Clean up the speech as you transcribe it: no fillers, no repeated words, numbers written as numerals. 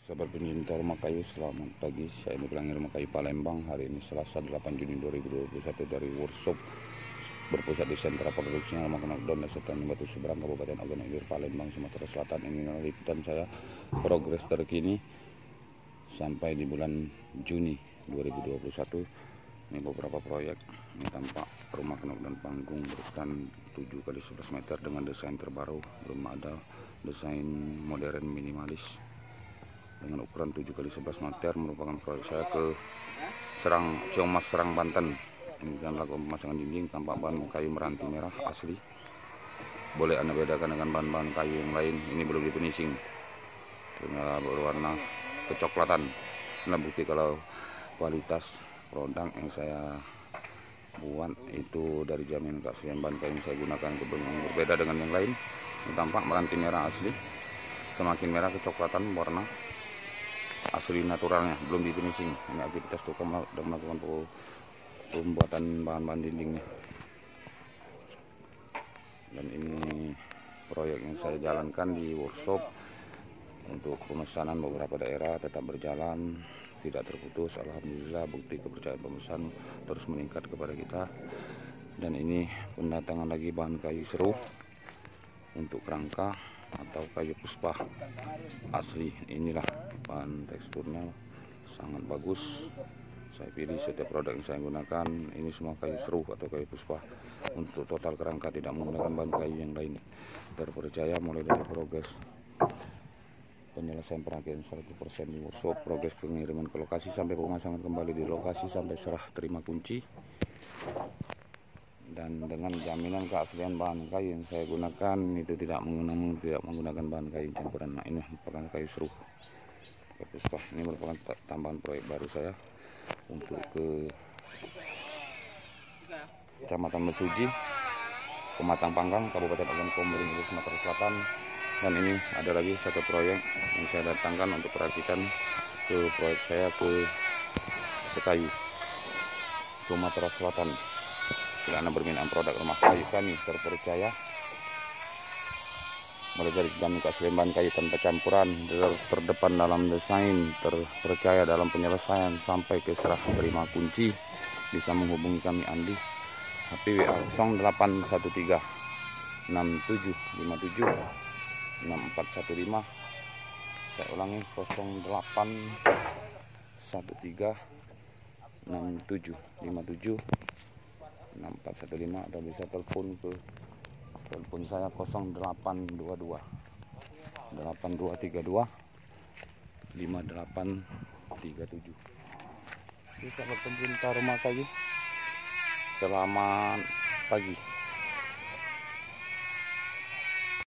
Sahabat pencinta rumah kayu, selamat pagi. Saya Inu Pelangi Rumah Kayu Palembang. Hari ini Selasa 8 Juni 2021 dari workshop berpusat di sentra produksi Rumah Knockdown Desa Tani Batu Seberang, Kabupaten Ogan Ilir, Palembang, Sumatera Selatan. Ini liputan saya progres terkini sampai di bulan Juni 2021. Ini beberapa proyek. Ini tampak rumah knockdown panggung berukuran 7 kali 11 meter dengan desain terbaru, belum ada desain modern minimalis dengan ukuran 7 kali 11 meter. Merupakan proyek saya ke Ciamas, Serang, Banten. Ini dan lakukan pemasangan dinding, tampak bahan kayu meranti merah asli. Boleh Anda bedakan dengan bahan-bahan kayu yang lain. Ini belum di finishing, karena berwarna kecoklatan. Nah, bukti kalau kualitas produk yang saya buat itu dari jamin keaslian bahan kayu yang saya gunakan yang berbeda dengan yang lain. Ini tampak meranti merah asli, semakin merah kecoklatan warna asli naturalnya, belum di finishing. Ini aktivitas tukang dan melakukan pembuatan bahan-bahan dindingnya. Dan ini proyek yang saya jalankan di workshop untuk pemesanan beberapa daerah tetap berjalan, tidak terputus. Alhamdulillah, bukti kepercayaan pemesan terus meningkat kepada kita. Dan ini pendatangan lagi bahan kayu seru untuk kerangka atau kayu puspa asli. Inilah bahan teksturnya sangat bagus. Saya pilih setiap produk yang saya gunakan, ini semua kayu seru atau kayu puspa. Untuk total kerangka tidak menggunakan bahan kayu yang lain. Terpercaya mulai dari progres penyelesaian perakiraan 100% di workshop, progres pengiriman ke lokasi sampai pemasangan kembali di lokasi sampai serah terima kunci. Dan dengan jaminan keaslian bahan kayu yang saya gunakan itu tidak menggunakan bahan kayu campuran. Nah, ini merupakan kayu seru. Ini merupakan tambahan proyek baru saya untuk ke Kecamatan Mesuji, Pematang Panggang, Kabupaten Ogan Komering, Sumatera Selatan. Dan ini ada lagi satu proyek yang saya datangkan untuk perakitan ke proyek saya ke Sekayu, Sumatera Selatan. Bila Anda berminat produk rumah kayu kami terpercaya, mulai dari jamin keaslian bahan kayu tanpa campuran, terdepan dalam desain, terpercaya dalam penyelesaian sampai ke serah terima kunci, bisa menghubungi kami Andi, HP WA 0813 6757 6415. Saya ulangi 0813 6757 6415, atau bisa telepon ke telepon saya 0822 8232 5837. Jadi sahabat pencinta rumah kayu, selamat pagi.